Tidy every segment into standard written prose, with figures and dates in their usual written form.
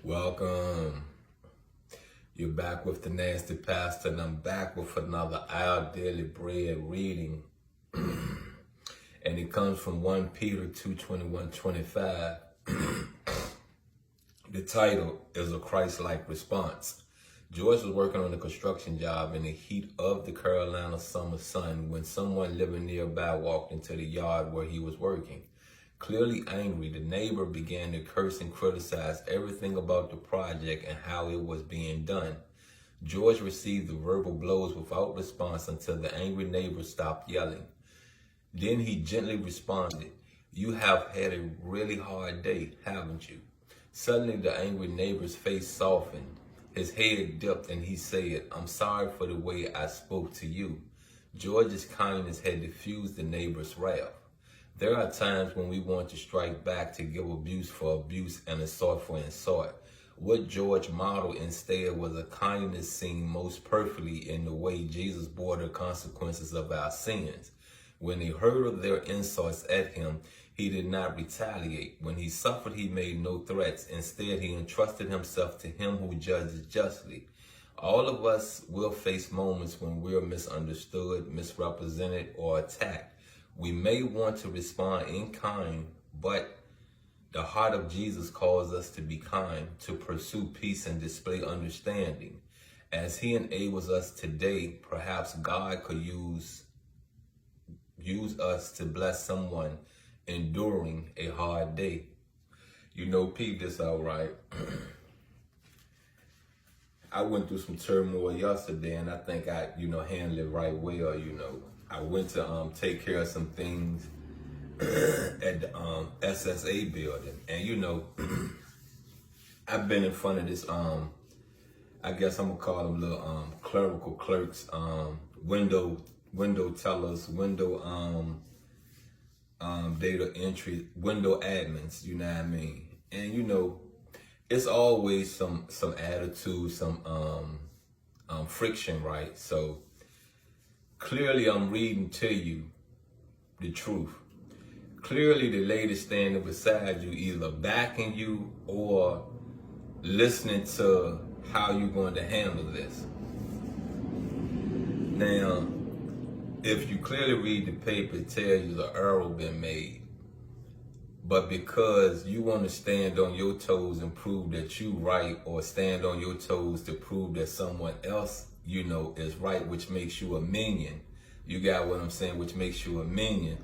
Welcome. You're back with the Nasty Pastor, and I'm back with another Our Daily Bread reading. And it comes from 1 Peter 2:21-25. The title is A Christ-Like Response. George was working on a construction job in the heat of the Carolina summer sun when someone living nearby walked into the yard where he was working. Clearly angry, the neighbor began to curse and criticize everything about the project and how it was being done. George received the verbal blows without response until the angry neighbor stopped yelling. Then he gently responded, "You have had a really hard day, haven't you?" Suddenly the angry neighbor's face softened. His head dipped and he said, "I'm sorry for the way I spoke to you." George's kindness had diffused the neighbor's wrath. There are times when we want to strike back, to give abuse for abuse and assault for insult. What George modeled instead was a kindness seen most perfectly in the way Jesus bore the consequences of our sins. When he heard of their insults at him, he did not retaliate. When he suffered, he made no threats. Instead, he entrusted himself to him who judges justly. All of us will face moments when we're misunderstood, misrepresented, or attacked. We may want to respond in kind, but the heart of Jesus calls us to be kind, to pursue peace and display understanding. As he enables us today, perhaps God could use us to bless someone enduring a hard day. Peep this out, right? I went through some turmoil yesterday, and I think I, handled it right well. I went to take care of some things at the SSA building, and I've been in front of this I guess I'm gonna call them little clerical clerks, window tellers, window data entry, window admins, you know what I mean? And it's always some attitude, some friction, right? So clearly I'm reading to you the truth. Clearly the lady standing beside you either backing you or listening to how you're going to handle this. Now, if you clearly read the paper, it tells you the error been made. But because you want to stand on your toes and prove that you right, or stand on your toes to prove that someone else, is right, which makes you a minion. You got what I'm saying? Which makes you a minion.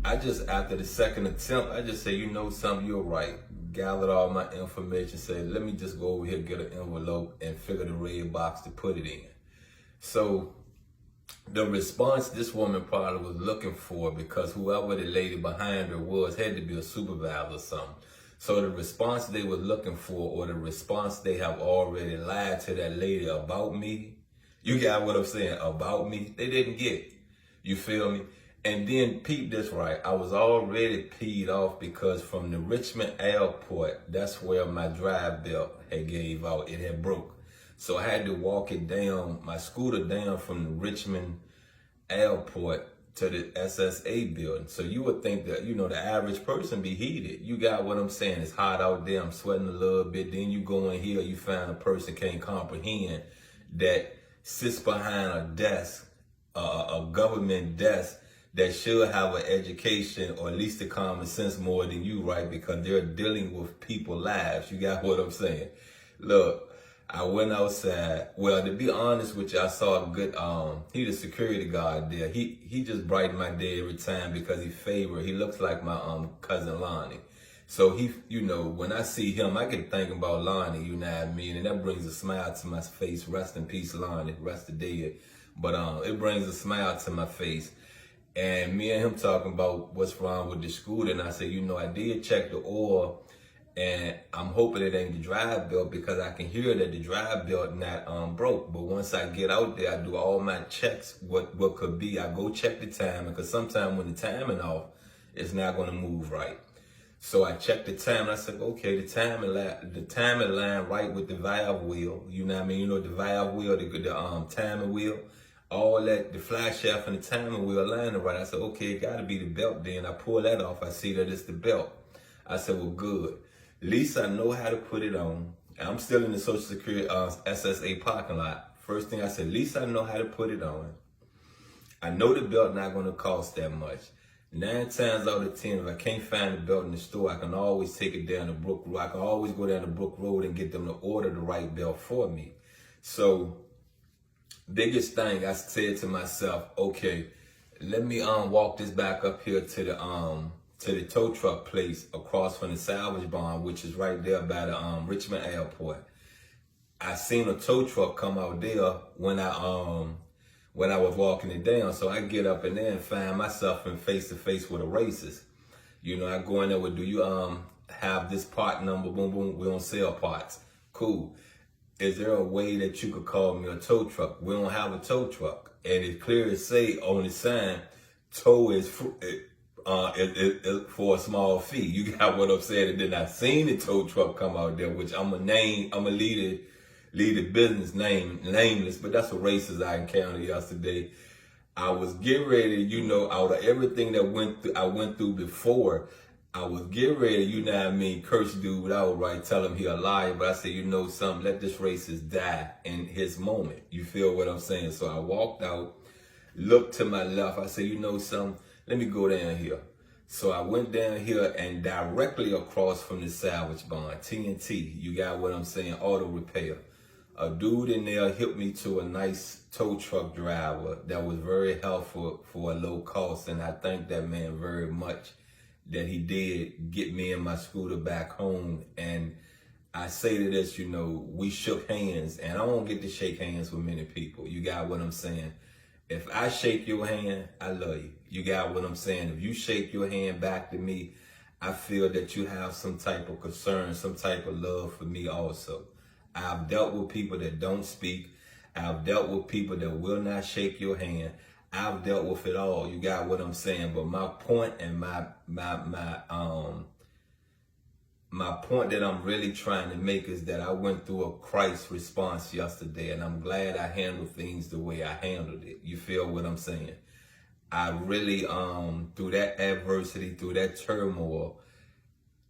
I just, after the second attempt, I just say, something, you're right. Gathered all my information, said, let me just go over here, get an envelope, and figure the red box to put it in. So the response this woman probably was looking for, because whoever the lady behind her was had to be a supervisor or something. So the response they were looking for, or the response they have already lied to that lady about me, you got what I'm saying, about me, they didn't get. You feel me? And then peep this, right? I was already peed off because from the Richmond airport, that's where my drive belt had gave out. It had broke. So I had to walk it down, my scooter down from the Richmond airport to the SSA building. So you would think that, the average person be heated. You got what I'm saying? It's hot out there. I'm sweating a little bit. Then you go in here, you find a person can't comprehend that sits behind a desk, a government desk, that should have an education, or at least a common sense more than you, right? Because they're dealing with people's lives. You got what I'm saying? Look, I went outside. Well, to be honest with you, I saw a good, he's a security guard there. He just brightened my day every time because he looks like my cousin Lonnie. So when I see him, I get thinking about Lonnie, you know what I mean? And that brings a smile to my face. Rest in peace, Lonnie. Rest the dead. But it brings a smile to my face. And me and him talking about what's wrong with the scooter. And I said, I did check the oil, and I'm hoping it ain't the drive belt, because I can hear that the drive belt not broke. But once I get out there, I do all my checks, what could be. I go check the timing, because sometimes when the timing off, it's not going to move right. So I checked the time, and I said, okay, the timing line right with the valve wheel. You know what I mean? The valve wheel, the timing wheel. All that, the fly shaft and the timing wheel lining right. I said, okay, it gotta be the belt then. I pull that off, I see that it's the belt. I said, well, good. At least I know how to put it on. I'm still in the Social Security SSA parking lot. First thing I said, at least I know how to put it on. I know the belt not going to cost that much. 9 times out of 10, if I can't find the belt in the store, I can always take it down to Brook Road. I can always go down to Brook Road and get them to order the right belt for me. So, biggest thing I said to myself, okay, let me walk this back up here to the tow truck place across from the salvage barn, which is right there by the Richmond Airport. I seen a tow truck come out there when I was walking it down. So I get up in there and find myself in face to face with a racist. You know, I go in there with, do you have this part number? Boom, boom. We don't sell parts. Cool. Is there a way that you could call me a tow truck? We don't have a tow truck. And it clearly say on the sign, tow is for a small fee. You got what I'm saying? And then I seen the tow truck come out there, which I'm a lead the business nameless, but that's a racist I encountered yesterday. I was getting ready, you know, out of everything that I went through before, I was getting ready, you know what I mean, curse dude outright, tell him he a liar, but I said, you know something, let this racist die in his moment. You feel what I'm saying? So I walked out, looked to my left, I said, you know something, let me go down here. So I went down here and directly across from the salvage barn, TNT, you got what I'm saying, auto repair. A dude in there helped me to a nice tow truck driver that was very helpful for a low cost. And I thank that man very much that he did get me and my scooter back home. And I say to this, you know, we shook hands, and I don't get to shake hands with many people. You got what I'm saying? If I shake your hand, I love you. You got what I'm saying? If you shake your hand back to me, I feel that you have some type of concern, some type of love for me also. I've dealt with people that don't speak. I've dealt with people that will not shake your hand. I've dealt with it all. You got what I'm saying? But my point and my point that I'm really trying to make is that I went through a Christ response yesterday, and I'm glad I handled things the way I handled it. You feel what I'm saying? I really, through that adversity, through that turmoil,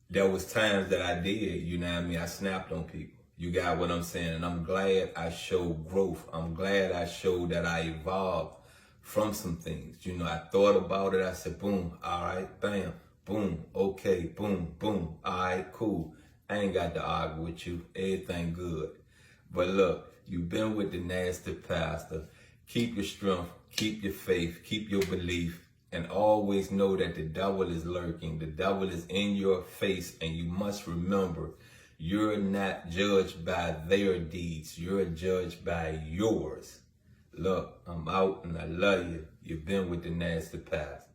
there was times that I did, you know what I mean? I snapped on people. You got what I'm saying? And I'm glad I showed growth. I'm glad I showed that I evolved from some things. You know, I thought about it. I said, boom, all right, bam, boom, okay, boom, boom, all right, cool. I ain't got to argue with you. Everything good. But look, you've been with the Nasty Pastor. Keep your strength, keep your faith, keep your belief, and always know that the devil is lurking. The devil is in your face, and you must remember, you're not judged by their deeds. You're judged by yours. Look, I'm out and I love you. You've been with the Nasty Pastor.